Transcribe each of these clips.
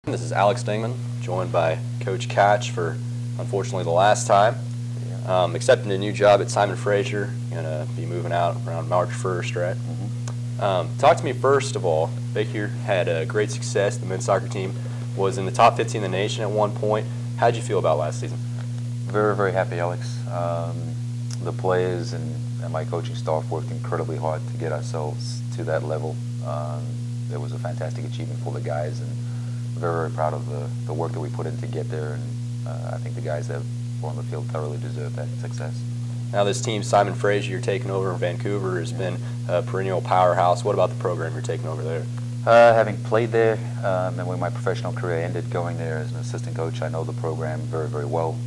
This is Alex Dingman, joined by Coach Koch for, unfortunately, the last time. Accepting a new job at Simon Fraser, going to be moving out around March 1st, right? Talk to me first of all. Baker here had great success. The men's soccer team was in the top 15 in the nation at one point. How did you feel about last season? Very, very happy, Alex. The players and my coaching staff worked incredibly hard to get ourselves to that level. It was a fantastic achievement for the guys, and very, very proud of the work that we put in to get there. And I think the guys that were on the field thoroughly deserve that success. Now this team, Simon Fraser, you're taking over in Vancouver, has been a perennial powerhouse. What about the program you're taking over there? Having played there, and when my professional career ended, going there as an assistant coach, I know the program very, very well.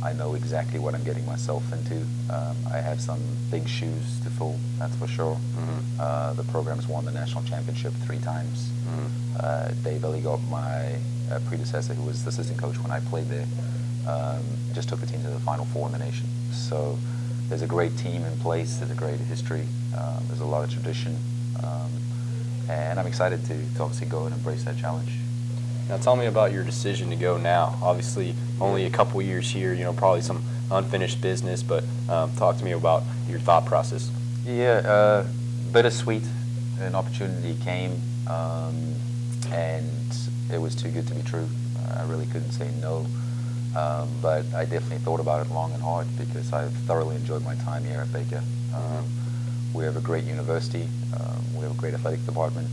I know exactly what I'm getting myself into. I have some big shoes to fill, that's for sure. The program's won the national championship 3 times. Dave Elliott, my predecessor, who was the assistant coach when I played there, just took the team to the Final Four in the nation. So there's a great team in place, there's a great history, there's a lot of tradition, and I'm excited to obviously go and embrace that challenge. Now tell me about your decision to go now. Obviously only a couple years here, probably some unfinished business, but talk to me about your thought process. Yeah, bittersweet. An opportunity came, and it was too good to be true. I really couldn't say no, but I definitely thought about it long and hard because I've thoroughly enjoyed my time here at Baker. We have a great university, we have a great athletic department,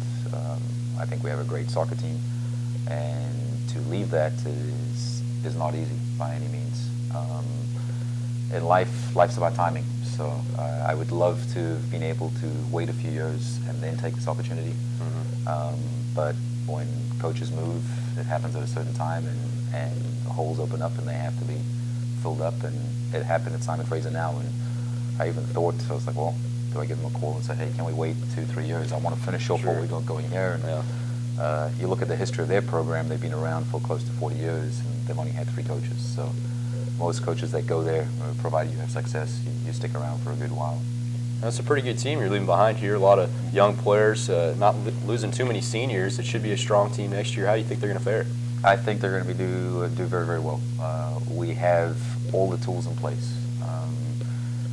I think we have a great soccer team, and to leave that is not easy by any means. In life's about timing, so I would love to have been able to wait a few years and then take this opportunity. But when coaches move, it happens at a certain time, and holes open up and they have to be filled up, and it happened at Simon Fraser now. And I even thought, I was like, well, do I give them a call and say, hey, can we wait 2-3 years? I want to finish off what we got going here. And you look at the history of their program, they've been around for close to 40 years, and they've only had 3 coaches. So most coaches that go there, provided you have success, you stick around for a good while. That's a pretty good team you're leaving behind here. A lot of young players, not losing too many seniors. It should be a strong team next year. How do you think they're going to fare? I think they're going to do very, very well. We have all the tools in place.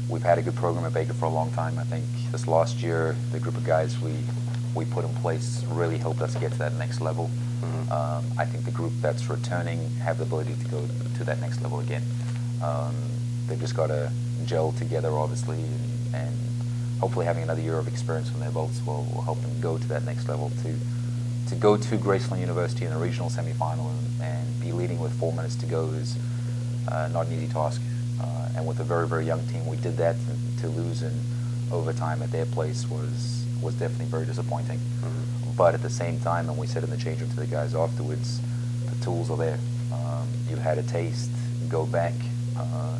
We've had a good program at Baker for a long time. I think this last year, the group of guys we put in place really helped us get to that next level. I think the group that's returning have the ability to go to that next level again. They've just got to gel together, obviously, and hopefully having another year of experience on their belts will help them go to that next level. To go to Graceland University in the regional semifinal and be leading with 4 minutes to go is not an easy task. And with a very, very young team, we did that. To lose in overtime at their place was definitely very disappointing. But at the same time, when we said in the change room to the guys afterwards, the tools are there. You've had a taste, go back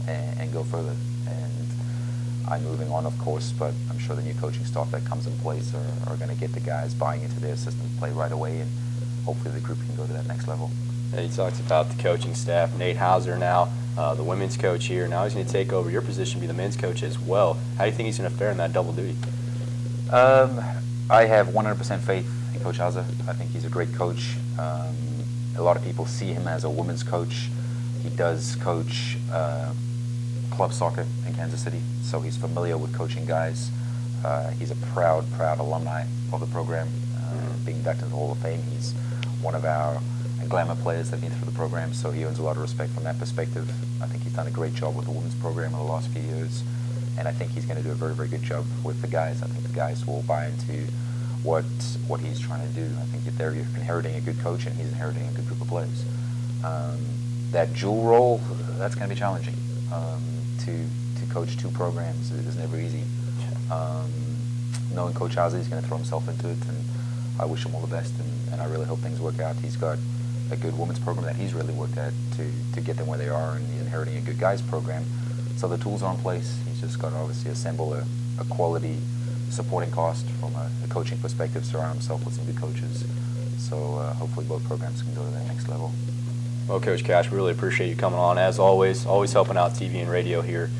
and go further. And I'm moving on, of course, but I'm sure the new coaching staff that comes in place are going to get the guys buying into their system to play right away, and hopefully the group can go to that next level. And you talked about the coaching staff. Nate Hauser now, the women's coach here. Now he's going to take over your position, be the men's coach as well. How do you think he's going to fare in that double duty? I have 100% faith in Coach Hauser. I think he's a great coach. A lot of people see him as a women's coach. He does coach club soccer in Kansas City, so he's familiar with coaching guys. He's a proud alumni of the program, being inducted into the Hall of Fame. He's one of our glamour players that have been through the program, so he earns a lot of respect from that perspective. I think he's done a great job with the women's program in the last few years, and I think he's going to do a very, very good job with the guys. I think the guys will buy into what he's trying to do. I think that they're inheriting a good coach, and he's inheriting a good group of players. That dual role, that's going to be challenging. To coach 2 programs is never easy. Knowing Coach Hauser, he's going to throw himself into it, and I wish him all the best, and I really hope things work out. He's got a good women's program that he's really worked at to get them where they are, and he's inheriting a good guys program. So the tools are in place. He's just got to obviously assemble a quality supporting cast from a coaching perspective, surround himself with some good coaches. So hopefully both programs can go to that next level. Well, Coach Koch, we really appreciate you coming on, as always helping out TV and radio here.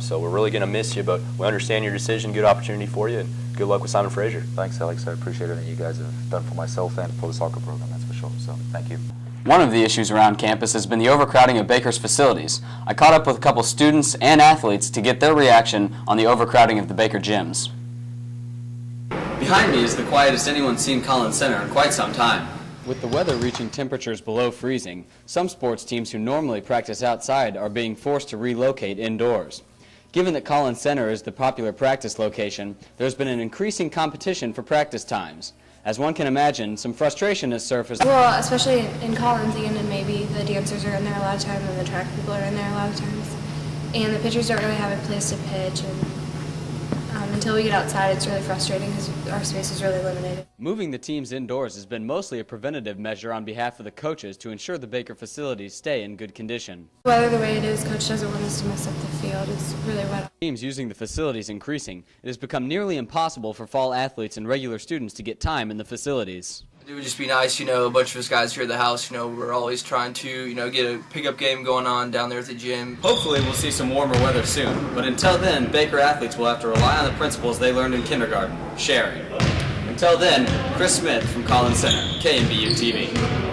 So we're really going to miss you, but we understand your decision. Good opportunity for you, and good luck with Simon Fraser. Thanks, Alex. I appreciate everything you guys have done for myself and for the soccer program, that's for sure. beneficial. So thank you. One of the issues around campus has been the overcrowding of Baker's facilities. I caught up with a couple students and athletes to get their reaction on the overcrowding of the Baker gyms. Behind me is the quietest anyone's seen Collins Center in quite some time. With the weather reaching temperatures below freezing, some sports teams who normally practice outside are being forced to relocate indoors. Given that Collins Center is the popular practice location, there's been an increasing competition for practice times. As one can imagine, some frustration has surfaced. Well, especially in Collins and maybe the dancers are in there a lot of times and the track people are in there a lot of times. And the pitchers don't really have a place to pitch. And until we get outside, it's really frustrating because our space is really limited. Moving the teams indoors has been mostly a preventative measure on behalf of the coaches to ensure the Baker facilities stay in good condition. Weather the way it is, Coach doesn't want us to mess up the field. It's really wet. Teams using the facilities increasing, it has become nearly impossible for fall athletes and regular students to get time in the facilities. It would just be nice, a bunch of us guys here at the house, we're always trying to, get a pickup game going on down there at the gym. Hopefully we'll see some warmer weather soon, but until then, Baker athletes will have to rely on the principles they learned in kindergarten, sharing. Until then, Chris Smith from Collins Center, KNBU TV.